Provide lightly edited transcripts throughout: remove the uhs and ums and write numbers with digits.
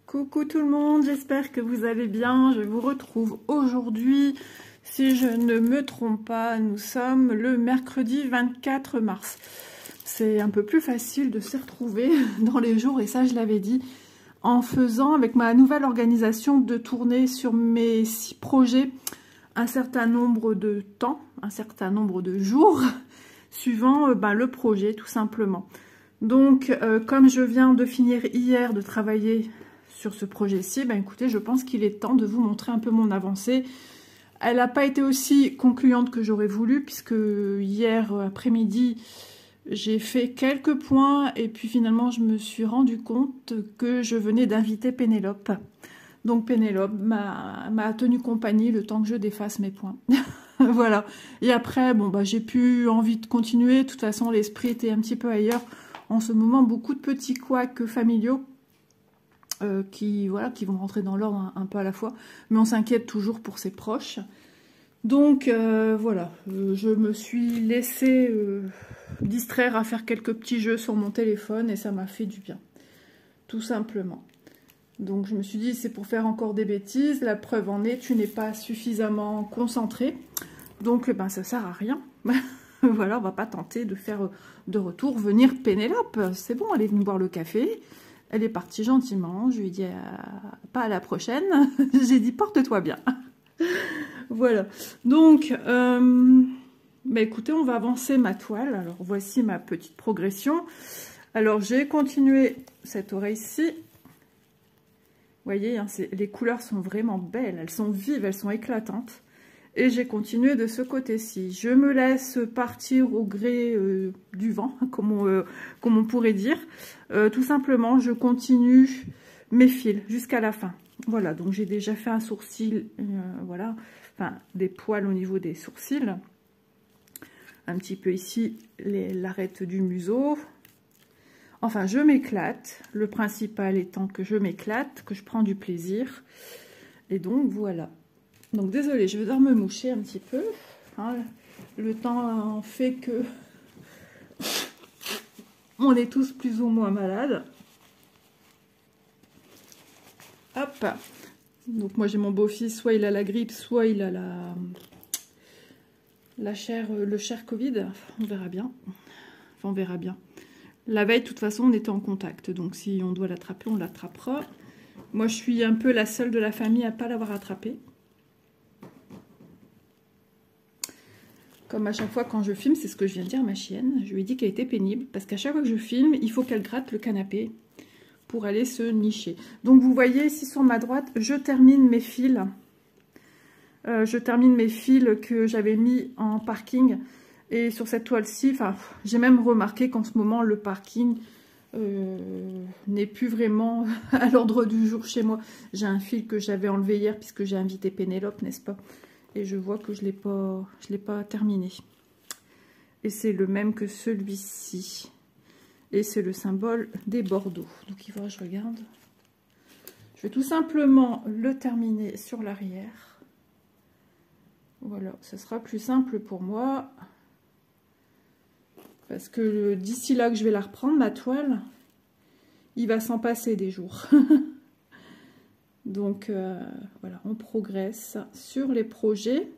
Coucou tout le monde, j'espère que vous allez bien. Je vous retrouve aujourd'hui, si je ne me trompe pas, nous sommes le mercredi 24 mars. C'est un peu plus facile de s'y retrouver dans les jours, et ça je l'avais dit, en faisant avec ma nouvelle organisation de tourner sur mes 6 projets un certain nombre de temps, un certain nombre de jours, suivant le projet tout simplement. Donc, comme je viens de finir hier de travailler sur ce projet-ci, écoutez, je pense qu'il est temps de vous montrer un peu mon avancée. Elle n'a pas été aussi concluante que j'aurais voulu, puisque hier après-midi, j'ai fait quelques points, et puis finalement, je me suis rendu compte que je venais d'inviter Pénélope. Donc Pénélope m'a tenu compagnie le temps que je défasse mes points. Voilà. Et après, j'ai plus envie de continuer. De toute façon, l'esprit était un petit peu ailleurs. En ce moment, beaucoup de petits couacs familiaux qui vont rentrer dans l'ordre un peu à la fois. Mais on s'inquiète toujours pour ses proches. Donc, voilà. Je me suis laissée distraire à faire quelques petits jeux sur mon téléphone et ça m'a fait du bien. Tout simplement. Donc, je me suis dit, c'est pour faire encore des bêtises. La preuve en est, tu n'es pas suffisamment concentré. Donc, ça sert à rien. Voilà, on va pas tenter de faire de retour venir Pénélope. C'est bon, elle est venue boire le café. Elle est partie gentiment. Je lui ai dit pas à la prochaine. J'ai dit porte-toi bien. Voilà. Donc, écoutez, on va avancer ma toile. Alors, voici ma petite progression. Alors, j'ai continué cette oreille-ci. Vous voyez, hein, les couleurs sont vraiment belles. Elles sont vives, elles sont éclatantes. Et j'ai continué de ce côté-ci. Je me laisse partir au gré du vent, comme on pourrait dire. Tout simplement, je continue mes fils jusqu'à la fin. Voilà, donc j'ai déjà fait un sourcil, voilà, enfin des poils au niveau des sourcils. Un petit peu ici, l'arête du museau. Enfin, je m'éclate. Le principal étant que je m'éclate, que je prends du plaisir. Et donc, voilà. Donc désolée, je vais devoir me moucher un petit peu. Hein, le temps fait que on est tous plus ou moins malades. Hop. Donc moi j'ai mon beau-fils, soit il a la grippe, soit il a le cher Covid. On verra bien. Enfin, on verra bien. La veille, de toute façon, on était en contact. Donc si on doit l'attraper, on l'attrapera. Moi, je suis un peu la seule de la famille à ne pas l'avoir attrapé. Comme à chaque fois quand je filme, c'est ce que je viens de dire à ma chienne. Je lui ai dit qu'elle était pénible, parce qu'à chaque fois que je filme, il faut qu'elle gratte le canapé pour aller se nicher. Donc vous voyez ici sur ma droite, je termine mes fils. Que j'avais mis en parking. Et sur cette toile-ci, j'ai même remarqué qu'en ce moment, le parking n'est plus vraiment à l'ordre du jour chez moi. J'ai un fil que j'avais enlevé hier, puisque j'ai invité Pénélope, n'est-ce pas? Et je vois que je l'ai pas terminé. Et c'est le même que celui-ci. Et c'est le symbole des Bordeaux. Donc il faudra que je regarde. Je vais tout simplement le terminer sur l'arrière. Voilà, ce sera plus simple pour moi. Parce que d'ici là que je vais la reprendre, ma toile, il va s'en passer des jours. Donc, voilà, on progresse sur les projets.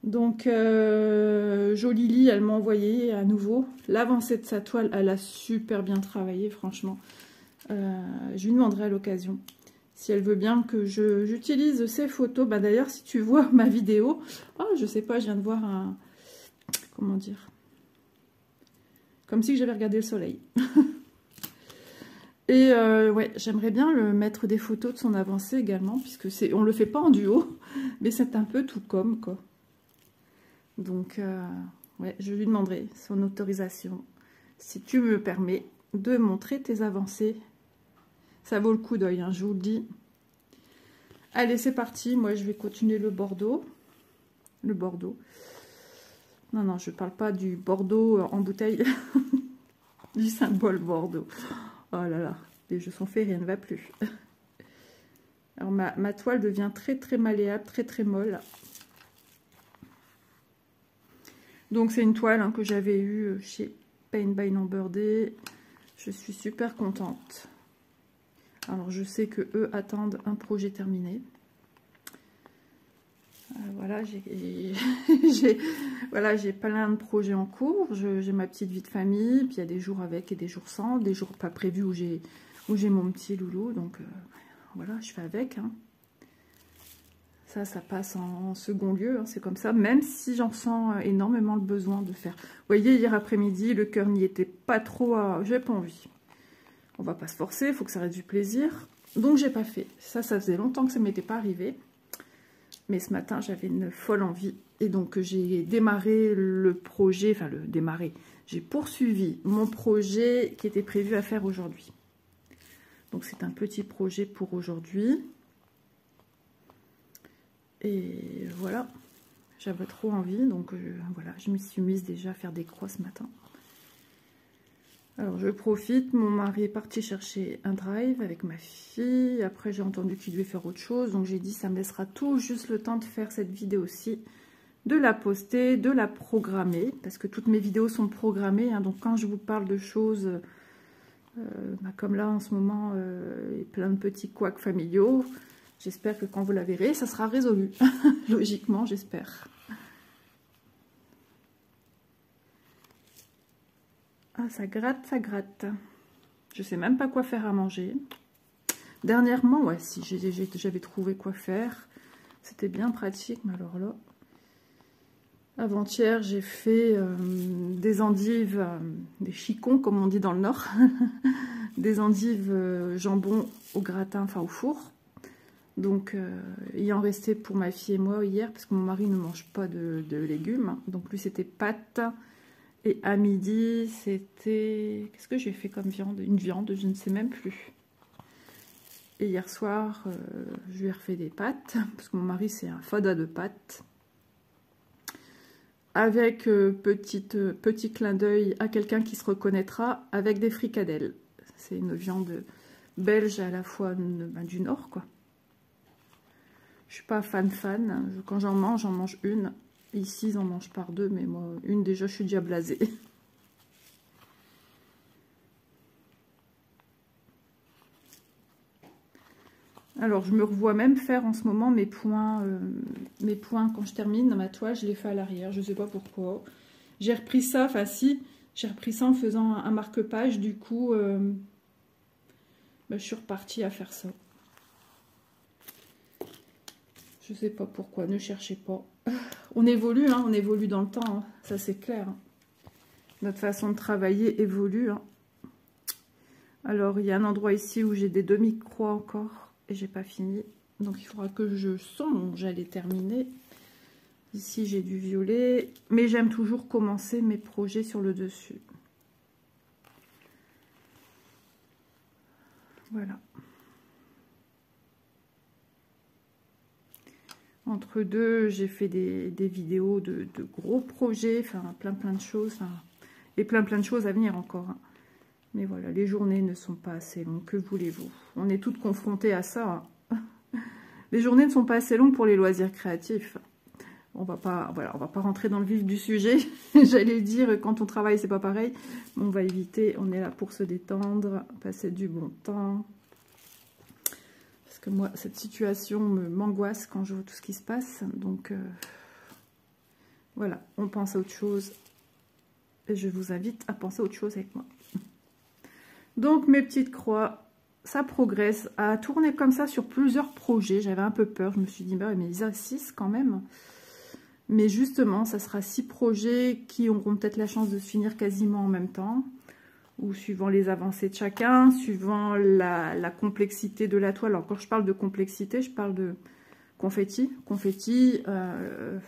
Donc, Jolie Lee, elle m'a envoyé à nouveau l'avancée de sa toile. Elle a super bien travaillé, franchement. Je lui demanderai à l'occasion si elle veut bien que j'utilise ces photos. D'ailleurs, si tu vois ma vidéo... Oh, je sais pas, je viens de voir un... Comment dire? Comme si j'avais regardé le soleil. Et ouais, j'aimerais bien le mettre des photos de son avancée également, puisque on le fait pas en duo, mais c'est un peu tout comme, quoi. Donc, ouais, je lui demanderai son autorisation, si tu me permets, de montrer tes avancées. Ça vaut le coup d'œil, hein, je vous le dis. Allez, c'est parti. Moi, je vais continuer le Bordeaux. Le Bordeaux. Non, non, je parle pas du Bordeaux en bouteille, du symbole Bordeaux. Oh là là, les jeux sont faits, rien ne va plus. Alors ma toile devient très très malléable, très très molle. Donc c'est une toile que j'avais eue chez Paint by Lombardy. Je suis super contente. Alors je sais que eux attendent un projet terminé. Voilà, j'ai plein de projets en cours. J'ai ma petite vie de famille, puis il y a des jours avec et des jours sans, des jours pas prévus où j'ai mon petit loulou. Donc voilà, je fais avec. Hein. Ça passe en second lieu, hein, c'est comme ça, même si j'en sens énormément le besoin de faire. Vous voyez, hier après-midi, le cœur n'y était pas trop, j'ai pas envie. On va pas se forcer, il faut que ça reste du plaisir. Donc j'ai pas fait. Ça faisait longtemps que ça m'était pas arrivé. Mais ce matin, j'avais une folle envie. Et donc j'ai démarré le projet, enfin j'ai poursuivi mon projet qui était prévu à faire aujourd'hui. Donc c'est un petit projet pour aujourd'hui. Et voilà, j'avais trop envie, donc voilà, je me suis mise déjà à faire des croix ce matin. Alors je profite, mon mari est parti chercher un drive avec ma fille, après j'ai entendu qu'il devait faire autre chose, donc j'ai dit ça me laissera tout juste le temps de faire cette vidéo-ci, de la poster, de la programmer, parce que toutes mes vidéos sont programmées, hein, donc quand je vous parle de choses, comme là en ce moment, il y a plein de petits couacs familiaux. J'espère que quand vous la verrez, ça sera résolu. Logiquement, j'espère. Ah, ça gratte, ça gratte. Je sais même pas quoi faire à manger. Dernièrement, ouais, si, j'avais trouvé quoi faire. C'était bien pratique, mais alors là... Avant-hier, j'ai fait des endives, des chicons, comme on dit dans le Nord. Des endives jambon au gratin, enfin au four. Donc, il en restait pour ma fille et moi hier, parce que mon mari ne mange pas de légumes. Donc, lui, c'était pâtes. Et à midi, c'était... Qu'est-ce que j'ai fait comme viande? Une viande, je ne sais même plus. Et hier soir, je lui ai refait des pâtes, parce que mon mari, c'est un fada de pâtes. Avec petit clin d'œil à quelqu'un qui se reconnaîtra, avec des fricadelles. C'est une viande belge à la fois du Nord, quoi. Je suis pas fan. Quand j'en mange une. Ici, ils en mangent par deux, mais moi, une déjà, je suis déjà blasée. Alors, je me revois même faire en ce moment mes points quand je termine ma toile, je les fais à l'arrière. Je sais pas pourquoi. J'ai repris ça, enfin si, j'ai repris ça en faisant un marque-page. Du coup, je suis repartie à faire ça. Je sais pas pourquoi, ne cherchez pas. On évolue, hein, on évolue dans le temps, hein, ça c'est clair. Hein. Notre façon de travailler évolue. Hein. Alors, il y a un endroit ici où j'ai des demi-croix encore et j'ai pas fini. Donc, il faudra que je songe à les terminer. Ici, j'ai du violet, mais j'aime toujours commencer mes projets sur le dessus. Voilà. Entre deux, j'ai fait des vidéos de gros projets, enfin plein de choses, et plein de choses à venir encore. Hein. Mais voilà, les journées ne sont pas assez longues, que voulez-vous? On est toutes confrontées à ça. Hein. Les journées ne sont pas assez longues pour les loisirs créatifs. On va pas rentrer dans le vif du sujet. J'allais dire, quand on travaille, c'est pas pareil. On va éviter, on est là pour se détendre, passer du bon temps. Parce que moi, cette situation m'angoisse quand je vois tout ce qui se passe. Donc, voilà, on pense à autre chose. Et je vous invite à penser à autre chose avec moi. Donc, mes petites croix, ça progresse. À tourner comme ça sur plusieurs projets, j'avais un peu peur. Je me suis dit, bah, mais ils assistent quand même. Mais justement, ça sera 6 projets qui auront peut-être la chance de se finir quasiment en même temps. Ou suivant les avancées de chacun, suivant la complexité de la toile. Alors, quand je parle de complexité, je parle de confetti. Confetti,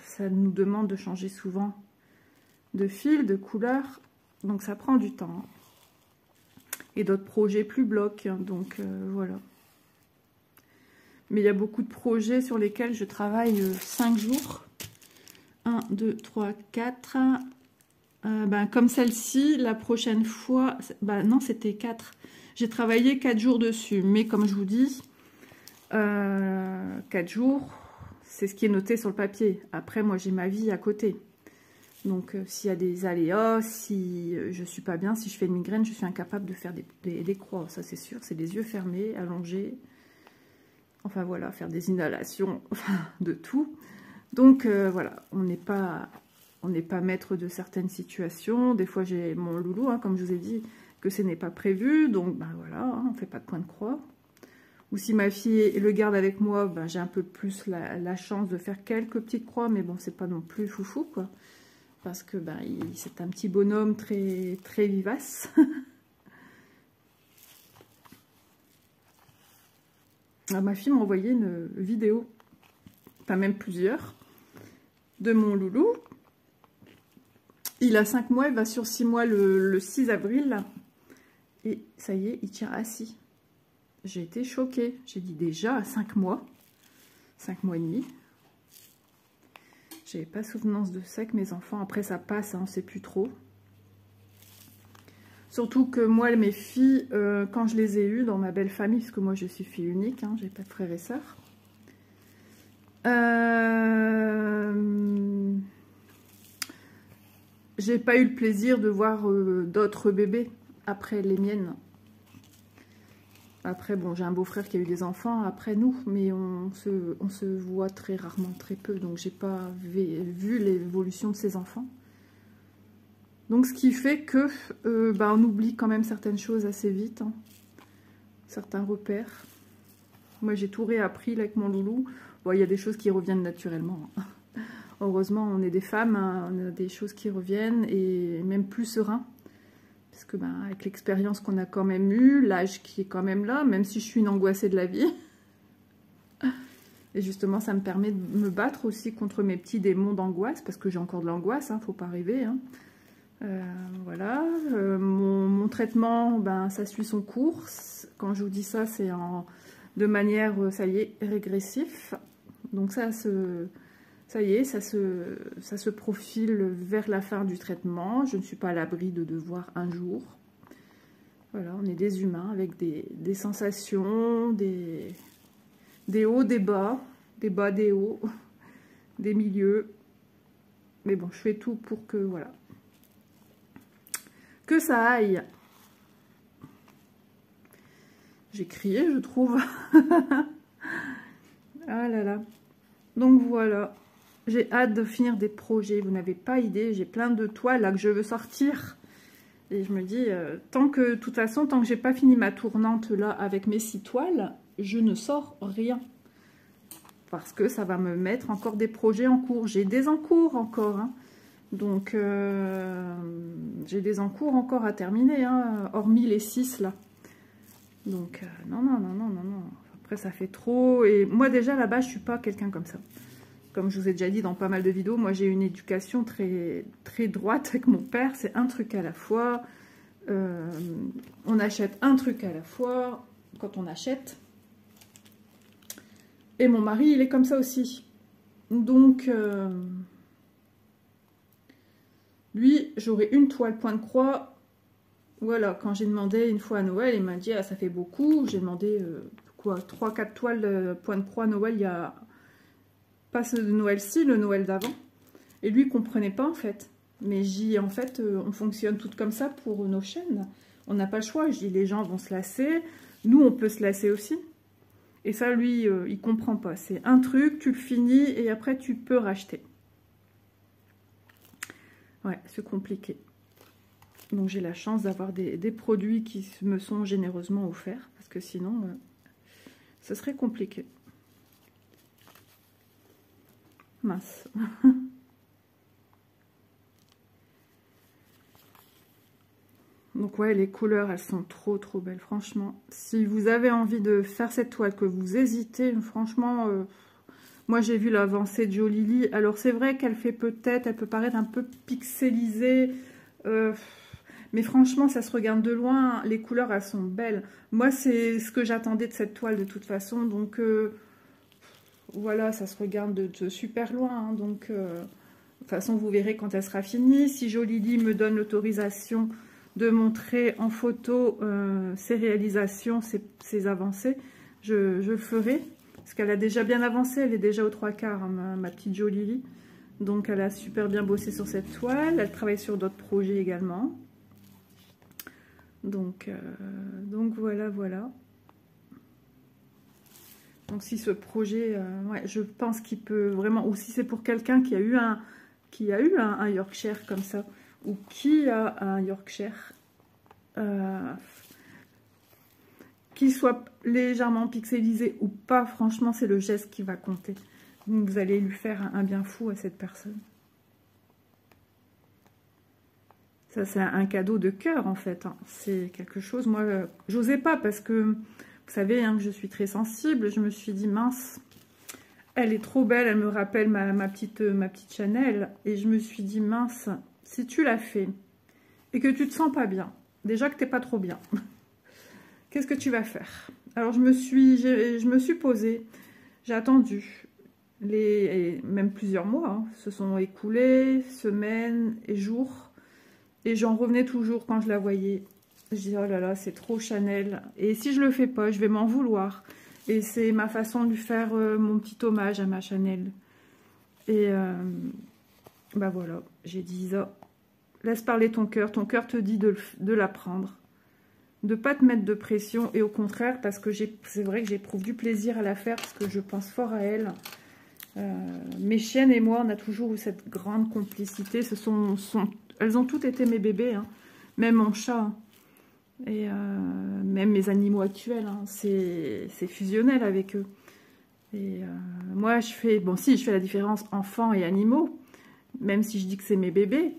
ça nous demande de changer souvent de fil, de couleur. Donc, ça prend du temps. Et d'autres projets plus blocs. Donc, voilà. Mais il y a beaucoup de projets sur lesquels je travaille 5 jours. 1, 2, 3, 4... comme celle-ci, la prochaine fois... non, c'était 4. J'ai travaillé 4 jours dessus. Mais comme je vous dis, 4 jours, c'est ce qui est noté sur le papier. Après, moi, j'ai ma vie à côté. Donc s'il y a des aléas, si je suis pas bien, si je fais une migraine, je suis incapable de faire des croix, ça c'est sûr. C'est les yeux fermés, allongés, enfin voilà, faire des inhalations, enfin de tout. Donc voilà, on n'est pas maître de certaines situations. Des fois j'ai mon loulou, hein, comme je vous ai dit, que ce n'est pas prévu, donc ben voilà, hein, on ne fait pas de point de croix. Ou si ma fille le garde avec moi, ben, j'ai un peu plus la chance de faire quelques petites croix, mais bon, c'est pas non plus foufou, quoi. Parce que ben, c'est un petit bonhomme très, très vivace. Alors, ma fille m'a envoyé une vidéo, enfin même plusieurs, de mon loulou. Il a 5 mois, il va sur 6 mois le 6 avril, là. Et ça y est, il tient assis. J'ai été choquée. J'ai dit déjà à 5 mois, 5 mois et demi. J'avais pas souvenance de ça avec mes enfants. Après, ça passe, hein, on ne sait plus trop. Surtout que moi, mes filles, quand je les ai eues dans ma belle famille, parce que moi, je suis fille unique, hein, j'ai pas de frères et sœurs. J'ai pas eu le plaisir de voir d'autres bébés après les miennes. Après, bon, j'ai un beau-frère qui a eu des enfants après nous, mais on se voit très rarement, très peu, donc j'ai pas vu l'évolution de ses enfants. Donc, ce qui fait que bah, on oublie quand même certaines choses assez vite, hein, certains repères. Moi, j'ai tout réappris là, avec mon loulou. Bon, il y a des choses qui reviennent naturellement. Hein. Heureusement, on est des femmes, hein, on a des choses qui reviennent et même plus serein. Parce que ben, avec l'expérience qu'on a quand même eue, l'âge qui est quand même là, même si je suis une angoissée de la vie. Et justement, ça me permet de me battre aussi contre mes petits démons d'angoisse, parce que j'ai encore de l'angoisse, hein, faut pas rêver. Hein. Voilà, mon traitement, ben, ça suit son cours. Quand je vous dis ça, c'est de manière, ça y est, régressif. Donc ça y est, ça se profile vers la fin du traitement. Je ne suis pas à l'abri de devoir un jour. Voilà, on est des humains avec des sensations, des hauts, des bas, des hauts, des milieux. Mais bon, je fais tout pour que, voilà, que ça aille. J'ai crié, je trouve. Ah là là. Donc voilà. J'ai hâte de finir des projets, vous n'avez pas idée, j'ai plein de toiles là que je veux sortir. Et je me dis, de toute façon, tant que j'ai pas fini ma tournante là avec mes 6 toiles, je ne sors rien. Parce que ça va me mettre encore des projets en cours. J'ai des en cours encore, hein. Donc j'ai des en cours encore à terminer, hein, hormis les 6 là. Donc non. Après ça fait trop. Et moi déjà là-bas, je suis pas quelqu'un comme ça. Comme je vous ai déjà dit dans pas mal de vidéos, moi j'ai une éducation très, très droite avec mon père. C'est un truc à la fois. On achète un truc à la fois quand on achète. Et mon mari, il est comme ça aussi. Donc, lui, j'aurais une toile point de croix. Voilà, quand j'ai demandé une fois à Noël, il m'a dit, ah, ça fait beaucoup. J'ai demandé, 3-4 toiles point de croix Noël, il y a... Pas ce Noël-ci, le Noël d'avant. Et lui, il ne comprenait pas, en fait. Mais en fait, on fonctionne toutes comme ça pour nos chaînes. On n'a pas le choix. Je dis, les gens vont se lasser. Nous, on peut se lasser aussi. Et ça, lui, il ne comprend pas. C'est un truc, tu le finis et après, tu peux racheter. Ouais, c'est compliqué. Donc, j'ai la chance d'avoir des produits qui me sont généreusement offerts. Parce que sinon, ce serait compliqué. Mince. Donc ouais, les couleurs, elles sont trop belles, franchement. Si vous avez envie de faire cette toile, que vous hésitez, franchement, moi j'ai vu l'avancée de Jolie Lee. Alors c'est vrai qu'elle fait peut-être, elle peut paraître un peu pixelisée, mais franchement, ça se regarde de loin. Les couleurs, elles sont belles. Moi, c'est ce que j'attendais de cette toile de toute façon, donc... voilà, ça se regarde de super loin, hein, donc de toute façon vous verrez quand elle sera finie. Si Jolie Lee me donne l'autorisation de montrer en photo ses réalisations, ses avancées, je le ferai, parce qu'elle a déjà bien avancé, elle est déjà aux 3/4, hein, ma petite Jolie Lee. Donc elle a super bien bossé sur cette toile, elle travaille sur d'autres projets également. Donc voilà. Donc si ce projet, ouais, je pense qu'il peut vraiment, ou si c'est pour quelqu'un qui a eu un Yorkshire comme ça, ou qui a un Yorkshire, qu'il soit légèrement pixelisé ou pas, franchement c'est le geste qui va compter. Donc vous allez lui faire un bien fou à cette personne. Ça c'est un cadeau de cœur en fait, hein. C'est quelque chose, moi j'osais pas parce que vous savez hein, que je suis très sensible. Je me suis dit mince, elle est trop belle, elle me rappelle ma petite Chanel. Et je me suis dit mince, si tu l'as fait et que tu te sens pas bien, déjà que t'es pas trop bien, qu'est-ce que tu vas faire? Alors je me suis posée, j'ai attendu, même plusieurs mois hein, se sont écoulés, semaines et jours, et j'en revenais toujours quand je la voyais. Je dis oh là là, c'est trop Chanel, et si je le fais pas, je vais m'en vouloir. Et c'est ma façon de lui faire mon petit hommage à ma Chanel. Et bah voilà, j'ai dit ça. Laisse parler ton cœur te dit de la prendre. De pas te mettre de pression, et au contraire, parce que c'est vrai que j'éprouve du plaisir à la faire, parce que je pense fort à elle. Mes chiennes et moi, on a toujours eu cette grande complicité. Elles ont toutes été mes bébés, hein. Même mon chat, hein. Et même mes animaux actuels, hein. C'est fusionnel avec eux. Et moi, je fais la différence enfants et animaux, même si je dis que c'est mes bébés,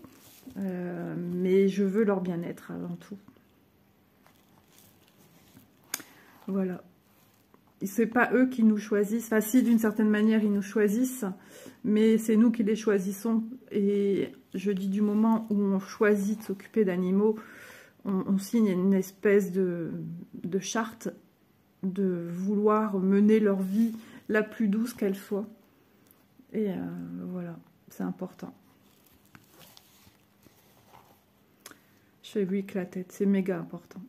mais je veux leur bien-être avant tout. Voilà. C'est pas eux qui nous choisissent. Enfin, si, d'une certaine manière, ils nous choisissent, mais c'est nous qui les choisissons. Et je dis du moment où on choisit de s'occuper d'animaux, on signe une espèce de charte de vouloir mener leur vie la plus douce qu'elle soit. Et voilà, c'est important. Je fais oui que la tête, c'est méga important.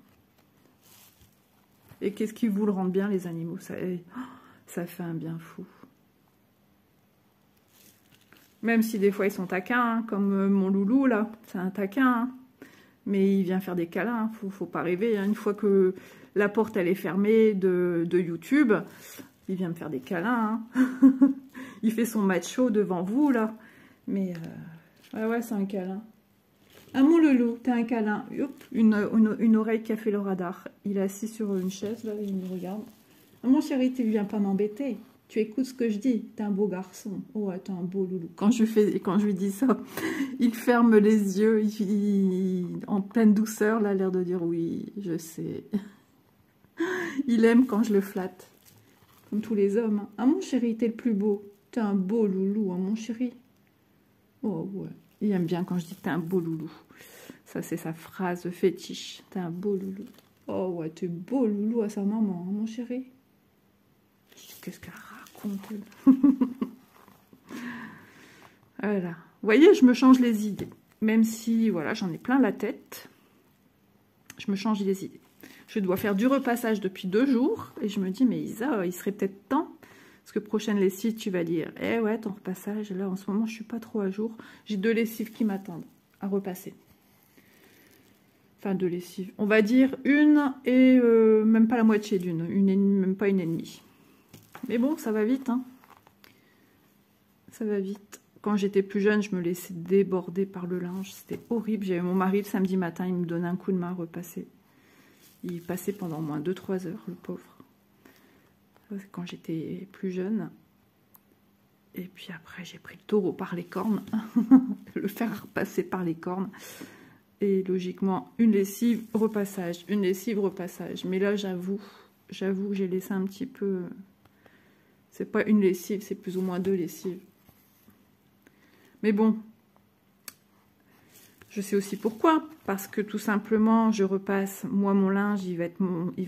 Et qu'est-ce qui vous le rend bien, les animaux? Ça fait un bien fou. Même si des fois ils sont taquins, hein, comme mon loulou là, c'est un taquin. Hein. Mais il vient faire des câlins, faut pas rêver. Hein. Une fois que la porte elle est fermée de YouTube, il vient me faire des câlins. Hein. Il fait son macho devant vous là. Mais ouais, c'est un câlin. Ah mon loulou, t'as un câlin. Hop, une oreille qui a fait le radar. Il est assis sur une chaise, là, il me regarde. Ah, mon chéri, tu viens pas m'embêter. Tu écoutes ce que je dis. T'es un beau garçon. Oh, t'es un beau loulou. Quand je lui dis ça, il ferme les yeux. En pleine douceur, là, l'air de dire oui, je sais. Il aime quand je le flatte. Comme tous les hommes. Hein. Ah mon chéri, t'es le plus beau. T'es un beau loulou, hein, mon chéri. Oh ouais. Il aime bien quand je dis que t'es un beau loulou. Ça, c'est sa phrase fétiche. T'es un beau loulou. Oh ouais, t'es beau loulou à sa maman, hein, mon chéri. Qu'est-ce qu'elle raconte? Voilà. Vous voyez, je me change les idées. Même si, voilà, j'en ai plein la tête. Je me change les idées. Je dois faire du repassage depuis 2 jours. Et je me dis, mais Isa, il serait peut-être temps. Parce que prochaine lessive, tu vas dire, eh ouais, ton repassage, là, en ce moment, je suis pas trop à jour. J'ai 2 lessives qui m'attendent à repasser. Enfin, 2 lessives. On va dire une et même pas la moitié d'une. Même pas une et demie. Mais bon, ça va vite, hein. Ça va vite. Quand j'étais plus jeune, je me laissais déborder par le linge. C'était horrible. J'avais mon mari le samedi matin, il me donnait un coup de main à repasser. Il passait pendant au moins 2-3 heures, le pauvre. Quand j'étais plus jeune. Et puis après, j'ai pris le taureau par les cornes. Le faire passer par les cornes. Et logiquement, une lessive, repassage. Une lessive, repassage. Mais là, j'avoue que j'ai laissé un petit peu... C'est pas une lessive, c'est plus ou moins 2 lessives. Mais bon, je sais aussi pourquoi. Parce que tout simplement, je repasse, moi, mon linge, il va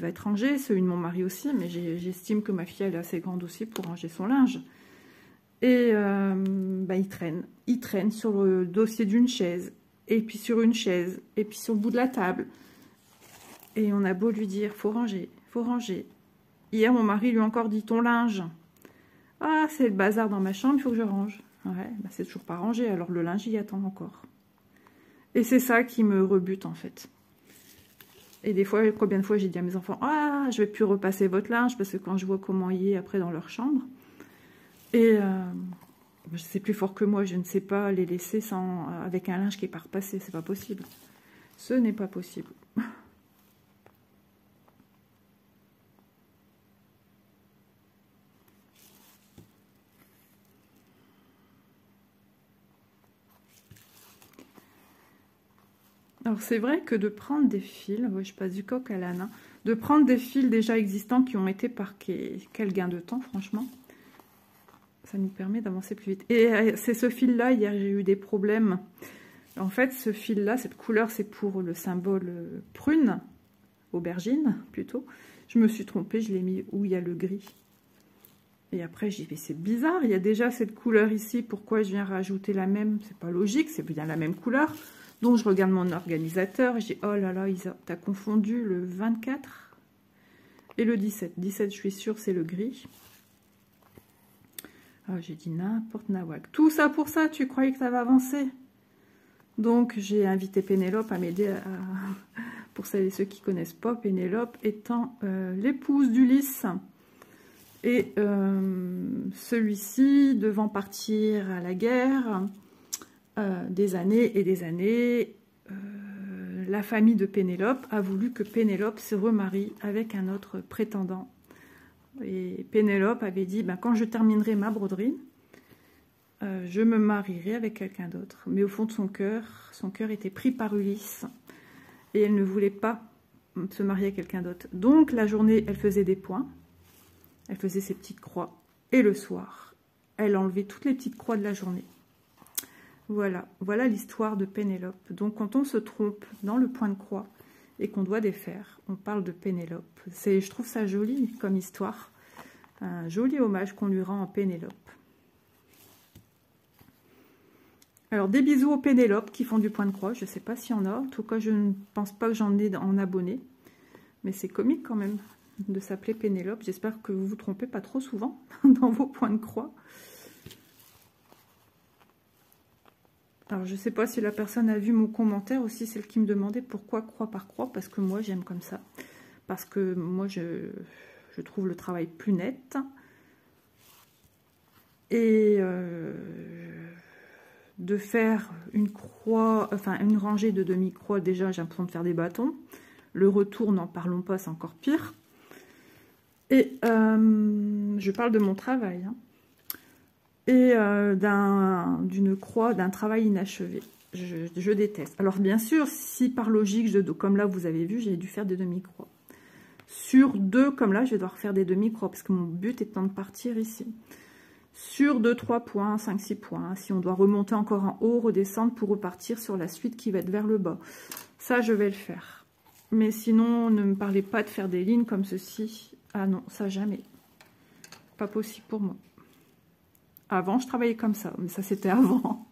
être rangé. Celui de mon mari aussi, mais j'estime que ma fille, elle est assez grande aussi pour ranger son linge. Et bah, il traîne. Il traîne sur le dossier d'une chaise, et puis sur une chaise, et puis sur le bout de la table. Et on a beau lui dire, faut ranger, faut ranger. Hier, mon mari lui a encore dit, ton linge. Ah, c'est le bazar dans ma chambre, il faut que je range. Ouais, bah c'est toujours pas rangé, alors le linge y attend encore. Et c'est ça qui me rebute en fait. Et des fois, combien de fois j'ai dit à mes enfants, ah, je vais plus repasser votre linge, parce que quand je vois comment il est après dans leur chambre, et c'est plus fort que moi, je ne sais pas les laisser sans, avec un linge qui n'est pas repassé, c'est pas possible. Ce n'est pas possible. Alors c'est vrai que de prendre des fils, ouais, je passe du coq à l'âne, hein, de prendre des fils déjà existants qui ont été parqués, quel gain de temps franchement, ça nous permet d'avancer plus vite. Et c'est ce fil-là, hier j'ai eu des problèmes. En fait ce fil-là, cette couleur c'est pour le symbole prune, aubergine plutôt. Je me suis trompée, je l'ai mis où il y a le gris. Et après j'ai dit mais c'est bizarre, il y a déjà cette couleur ici, pourquoi je viens rajouter la même? C'est pas logique, c'est bien la même couleur. Donc, je regarde mon organisateur et je dis, oh là là, Isa, t'as confondu le 24 et le 17. 17, je suis sûre, c'est le gris. Ah, j'ai dit n'importe nawak. Tout ça pour ça, tu croyais que ça va avancer? Donc, j'ai invité Pénélope à m'aider pour celles et ceux qui ne connaissent pas, Pénélope étant l'épouse d'Ulysse. Et celui-ci, devant partir à la guerre... des années et des années, la famille de Pénélope a voulu que Pénélope se remarie avec un autre prétendant. Et Pénélope avait dit, ben, quand je terminerai ma broderie, je me marierai avec quelqu'un d'autre. Mais au fond de son cœur était pris par Ulysse. Et elle ne voulait pas se marier avec quelqu'un d'autre. Donc la journée, elle faisait des points. Elle faisait ses petites croix. Et le soir, elle enlevait toutes les petites croix de la journée. Voilà, voilà l'histoire de Pénélope. Donc quand on se trompe dans le point de croix et qu'on doit défaire, on parle de Pénélope. Je trouve ça joli comme histoire. Un joli hommage qu'on lui rend à Pénélope. Alors des bisous aux Pénélope qui font du point de croix. Je ne sais pas s'il y en a. En tout cas, je ne pense pas que j'en ai en abonné. Mais c'est comique quand même de s'appeler Pénélope. J'espère que vous vous trompez pas trop souvent dans vos points de croix. Alors, je ne sais pas si la personne a vu mon commentaire aussi, celle qui me demandait pourquoi croix par croix, parce que moi, j'aime comme ça. Parce que moi, je trouve le travail plus net. Et de faire une croix, enfin une rangée de demi-croix, déjà, j'ai l'impression de faire des bâtons. Le retour, n'en parlons pas, c'est encore pire. Et je parle de mon travail, hein. Et d'une croix, d'un travail inachevé. Je déteste. Alors bien sûr, si par logique, comme là vous avez vu, j'ai dû faire des demi-croix. Sur deux, comme là, je vais devoir faire des demi-croix, parce que mon but étant de partir ici. Sur 2-3 points, 5-6 points, si on doit remonter encore en haut, redescendre pour repartir sur la suite qui va être vers le bas. Ça, je vais le faire. Mais sinon, ne me parlez pas de faire des lignes comme ceci. Ah non, ça jamais. Pas possible pour moi. Avant, je travaillais comme ça, mais ça, c'était avant.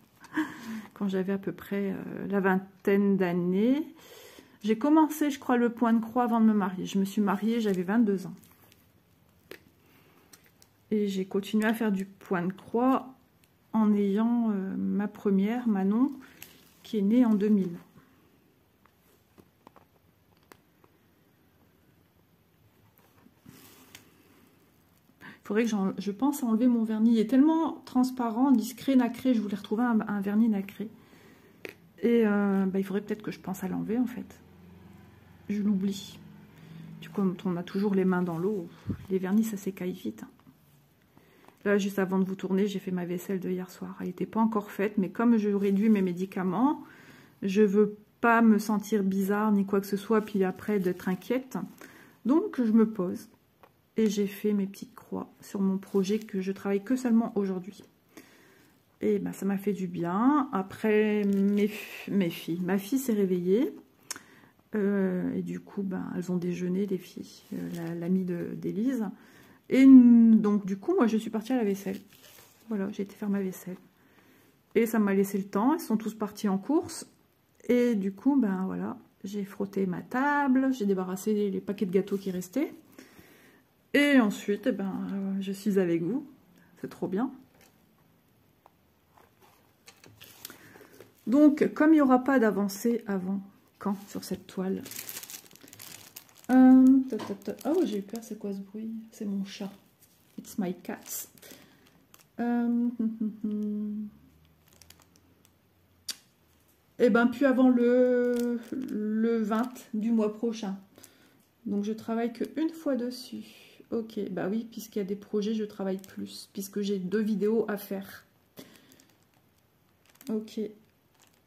Quand j'avais à peu près la vingtaine d'années. J'ai commencé, je crois, le point de croix avant de me marier. Je me suis mariée, j'avais 22 ans. Et j'ai continué à faire du point de croix en ayant ma première, Manon, qui est née en 2000. Il faudrait que je pense à enlever mon vernis. Il est tellement transparent, discret, nacré. Je voulais retrouver un vernis nacré. Et il faudrait peut-être que je pense à l'enlever, en fait. Je l'oublie. Comme on a toujours les mains dans l'eau, les vernis, ça s'écaille vite. Là, juste avant de vous tourner, j'ai fait ma vaisselle de hier soir. Elle n'était pas encore faite, mais comme je réduis mes médicaments, je veux pas me sentir bizarre ni quoi que ce soit, puis après d'être inquiète. Donc, je me pose. Et j'ai fait mes petites croix sur mon projet que je travaille que seulement aujourd'hui. Et ben, ça m'a fait du bien. Après, mes filles. Ma fille s'est réveillée. Et du coup, ben, elles ont déjeuné, les filles. L'amie d'Élise. Et donc, du coup, moi, je suis partie à la vaisselle. Voilà, j'ai été faire ma vaisselle. Et ça m'a laissé le temps. Ils sont tous partis en course. Et du coup, ben voilà, j'ai frotté ma table. J'ai débarrassé les paquets de gâteaux qui restaient. Et ensuite, je suis avec vous. C'est trop bien. Donc, comme il n'y aura pas d'avancée avant, quand sur cette toile? Oh, j'ai eu peur, c'est quoi ce bruit? C'est mon chat. It's my cat. Eh ben, plus avant le 20 du mois prochain. Donc, je travaille qu'une fois dessus. Ok, bah oui, puisqu'il y a des projets, je travaille plus, puisque j'ai 2 vidéos à faire. Ok.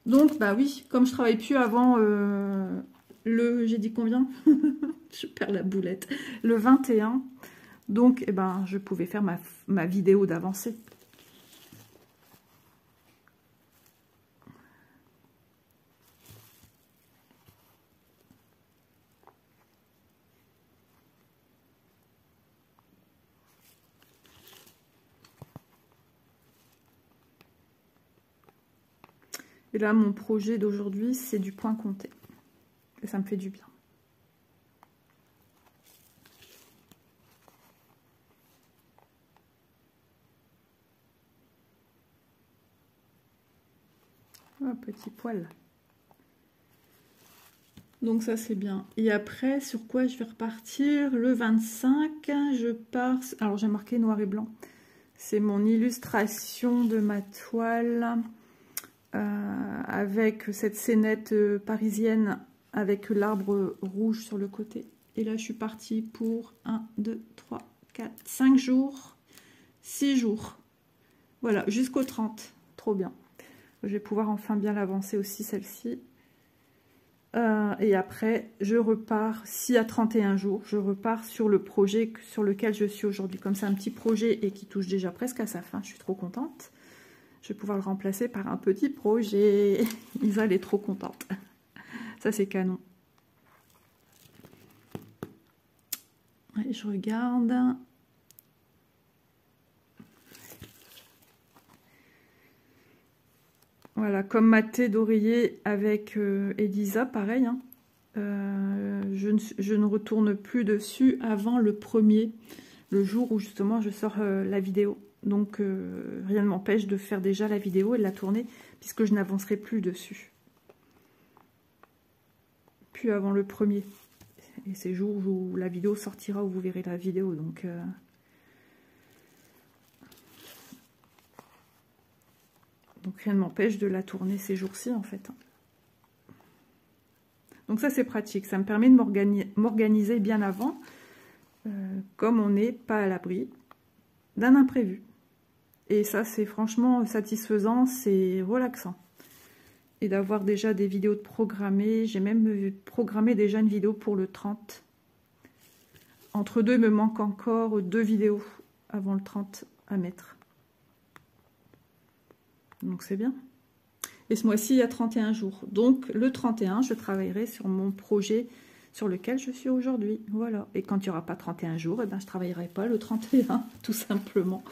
Donc, bah oui, comme je travaille plus avant j'ai dit combien? Je perds la boulette. Le 21. Donc, eh ben, je pouvais faire ma vidéo d'avancée. Et là, mon projet d'aujourd'hui, c'est du point compté. Et ça me fait du bien. Un petit poil. Donc ça, c'est bien. Et après, sur quoi je vais repartir? Le 25, je pars... Alors, j'ai marqué noir et blanc. C'est mon illustration de ma toile avec cette scénette parisienne avec l'arbre rouge sur le côté. Et là, je suis partie pour 1, 2, 3, 4, 5 jours, 6 jours. Voilà, jusqu'au 30. Trop bien. Je vais pouvoir enfin bien l'avancer aussi, celle-ci. Et après, je repars, s'il y a 31 jours, je repars sur le projet sur lequel je suis aujourd'hui. Comme c'est un petit projet et qui touche déjà presque à sa fin, je suis trop contente. Je vais pouvoir le remplacer par un petit projet. Isa, elle est trop contente. Ça, c'est canon. Et je regarde. Voilà, comme ma thé d'oreiller avec Elisa, pareil. Hein. Je ne retourne plus dessus avant le 1er, le jour où justement je sors la vidéo. Donc rien ne m'empêche de faire déjà la vidéo et de la tourner, puisque je n'avancerai plus dessus. Plus avant le 1er. Et c'est le jour où la vidéo sortira, où vous verrez la vidéo. Donc rien ne m'empêche de la tourner ces jours-ci en fait. Donc ça c'est pratique, ça me permet de m'organiser bien avant, comme on n'est pas à l'abri d'un imprévu. Et ça c'est franchement satisfaisant, c'est relaxant. Et d'avoir déjà des vidéos de programmées, j'ai même programmé déjà une vidéo pour le 30. Entre deux, il me manque encore 2 vidéos avant le 30 à mettre. Donc c'est bien. Et ce mois-ci, il y a 31 jours. Donc le 31, je travaillerai sur mon projet sur lequel je suis aujourd'hui. Voilà. Et quand il n'y aura pas 31 jours, eh ben, je ne travaillerai pas le 31, tout simplement.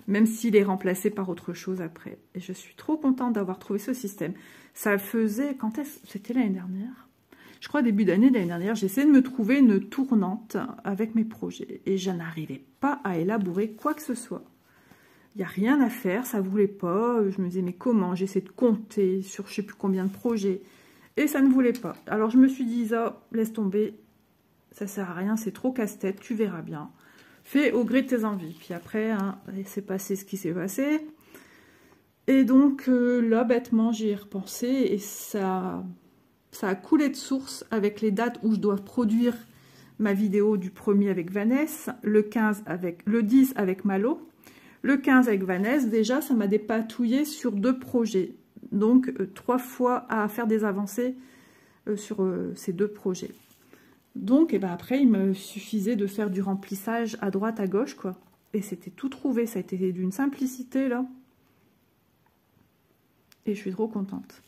Même s'il est remplacé par autre chose après. Et je suis trop contente d'avoir trouvé ce système. Ça faisait... Quand est-ce? C'était l'année dernière. Je crois début d'année, l'année dernière, j'essayais de me trouver une tournante avec mes projets. Et je n'arrivais pas à élaborer quoi que ce soit. Il n'y a rien à faire, ça ne voulait pas. Je me disais, mais comment? J'essaie de compter sur je ne sais plus combien de projets. Et ça ne voulait pas. Alors je me suis dit, Isa, laisse tomber. Ça ne sert à rien, c'est trop casse-tête, tu verras bien. Fais au gré de tes envies. Puis après, hein, c'est passé ce qui s'est passé. Et donc là, bêtement, j'y ai repensé. Et ça a coulé de source avec les dates où je dois produire ma vidéo du 1er avec Vanessa, le 10 avec Malo. Le 15 avec Vanessa, déjà, ça m'a dépatouillé sur 2 projets. Donc, 3 fois à faire des avancées sur ces 2 projets. Donc, et ben après, il me suffisait de faire du remplissage à droite, à gauche, quoi. Et c'était tout trouvé. Ça a été d'une simplicité, là. Et je suis trop contente.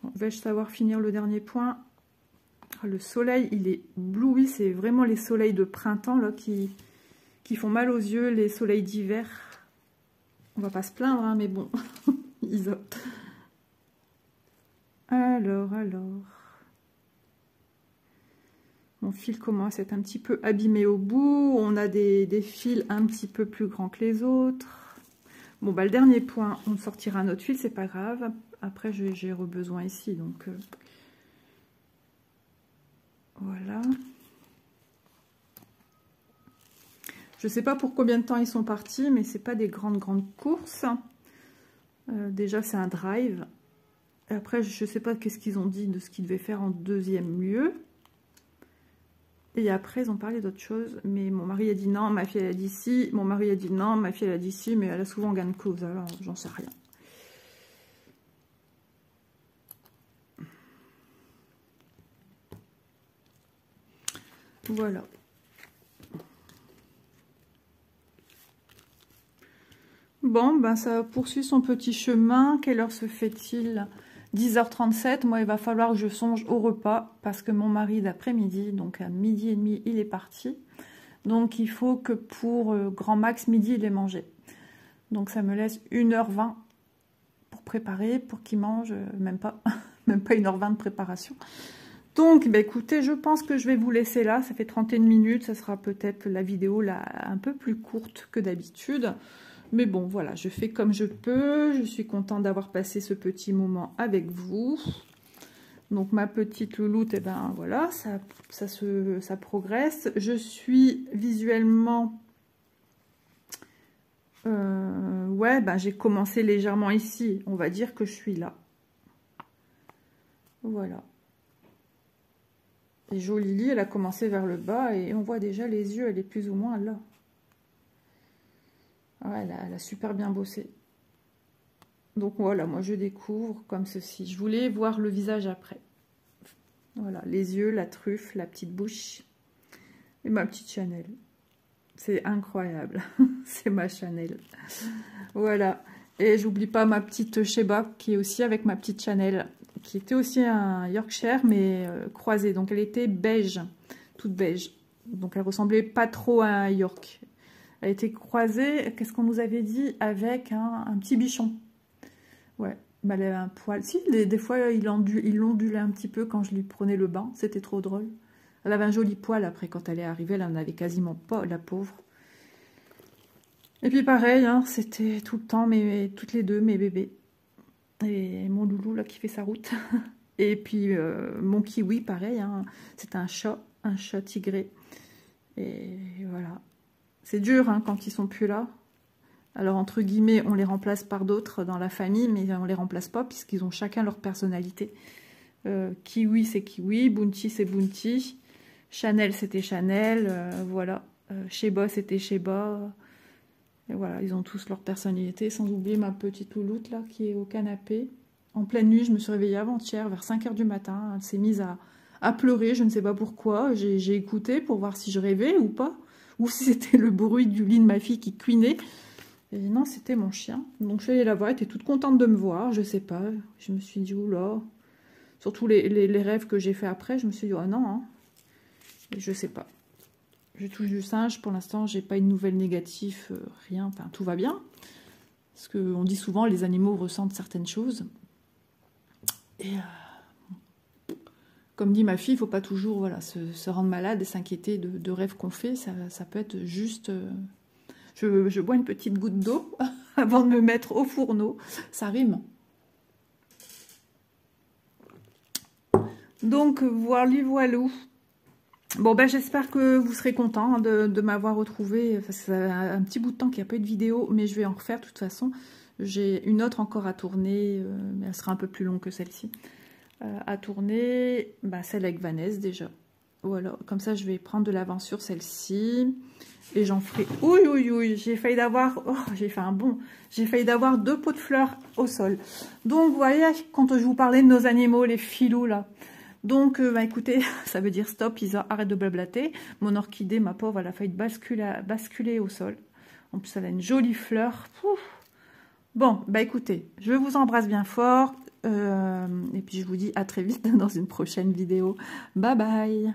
Bon, vais-je savoir finir le dernier point? Le soleil, il est bloui, c'est vraiment les soleils de printemps là qui font mal aux yeux, les soleils d'hiver. On va pas se plaindre, hein, mais bon, Isa. Alors. Mon fil commence à être un petit peu abîmé au bout. On a des fils un petit peu plus grands que les autres. Bon, bah, le dernier point, on sortira un autre fil, c'est pas grave. Après, j'ai besoin ici, donc... voilà. Je sais pas pour combien de temps ils sont partis, mais c'est pas des grandes courses. Déjà, c'est un drive. Et après, je sais pas qu'est-ce qu'ils ont dit de ce qu'ils devaient faire en deuxième lieu. Et après, ils ont parlé d'autre chose. Mais mon mari a dit non, ma fille elle a dit si. Mon mari a dit non, ma fille elle a dit si. Mais elle a souvent gain de cause, alors j'en sais rien. Voilà. Bon, ben ça poursuit son petit chemin. Quelle heure se fait-il? 10h37. Moi, il va falloir que je songe au repas parce que mon mari d'après-midi, donc à 12h30, il est parti. Donc, il faut que pour grand max, midi, il ait mangé. Donc, ça me laisse 1h20 pour préparer, pour qu'il mange, même pas 1h20 de préparation. Donc, bah, écoutez, je pense que je vais vous laisser là. Ça fait 31 minutes. Ça sera peut-être la vidéo là un peu plus courte que d'habitude. Mais bon, voilà, je fais comme je peux. Je suis contente d'avoir passé ce petit moment avec vous. Donc, ma petite louloute, et ben voilà, ça progresse. Je suis visuellement... ouais, ben j'ai commencé légèrement ici. On va dire que je suis là. Voilà. Et Jolie, elle a commencé vers le bas et on voit déjà les yeux, elle est plus ou moins là. Ouais, elle a super bien bossé. Donc voilà, moi je découvre comme ceci. Je voulais voir le visage après. Voilà, les yeux, la truffe, la petite bouche et ma petite Chanel. C'est incroyable. C'est ma Chanel. Voilà. Et j'oublie pas ma petite Sheba qui est aussi avec ma petite Chanel, qui était aussi un Yorkshire mais croisé. Donc elle était beige, toute beige. Donc elle ressemblait pas trop à un York. Elle était croisée, qu'est-ce qu'on nous avait dit, avec un petit bichon. Ouais, bah, elle avait un poil. Si, des fois, il ondulait un petit peu quand je lui prenais le bain. C'était trop drôle. Elle avait un joli poil après, quand elle est arrivée. Elle en avait quasiment pas, la pauvre. Et puis pareil, hein, c'était tout le temps, toutes les deux, mes bébés. Et mon loulou, là, qui fait sa route. Et puis, mon kiwi, pareil. Hein, c'est un chat tigré. Et voilà. C'est dur hein, quand ils sont plus là. Alors, entre guillemets, on les remplace par d'autres dans la famille, mais on les remplace pas puisqu'ils ont chacun leur personnalité. Kiwi, c'est Kiwi. Bounty, c'est Bounty. Chanel, c'était Chanel. Voilà. Sheba, c'était Sheba. Et voilà, ils ont tous leur personnalité. Sans oublier ma petite louloute, là, qui est au canapé. En pleine nuit, je me suis réveillée avant-hier, vers 5 h du matin. Elle s'est mise à pleurer, je ne sais pas pourquoi. J'ai écouté pour voir si je rêvais ou pas. Ou si c'était le bruit du lit de ma fille qui couinait. Et non, c'était mon chien. Donc je suis allée la voir, elle était toute contente de me voir, je sais pas. Je me suis dit, oula. Surtout les rêves que j'ai fait après, je me suis dit, oh non. Hein. Et je sais pas. Je touche du singe, pour l'instant, j'ai pas une nouvelle négative, rien. Enfin, tout va bien. Parce qu'on dit souvent, les animaux ressentent certaines choses. Et comme dit ma fille, il ne faut pas toujours voilà, se rendre malade et s'inquiéter de rêves qu'on fait. Ça peut être juste... Je bois une petite goutte d'eau avant de me mettre au fourneau. Ça rime. Donc, voilou. Bon, ben j'espère que vous serez contents de m'avoir retrouvé. Enfin, ça fait un petit bout de temps qu'il n'y a pas eu de vidéo, mais je vais en refaire de toute façon. J'ai une autre encore à tourner, mais elle sera un peu plus longue que celle-ci. À tourner, bah, celle avec Vanessa déjà. Voilà, comme ça je vais prendre de l'avance sur celle-ci. Et j'en ferai... Oui, j'ai failli d'avoir... Oh, j'ai fait un bond. J'ai failli d'avoir 2 pots de fleurs au sol. Donc, vous voyez, quand je vous parlais de nos animaux, les filous, là. Donc, bah, écoutez, ça veut dire stop, Isa, arrête de blablater. Mon orchidée, ma pauvre, elle a failli basculer au sol. En plus, elle a une jolie fleur. Pouf. Bon, bah écoutez, je vous embrasse bien fort. Et puis, je vous dis à très vite dans une prochaine vidéo. Bye bye.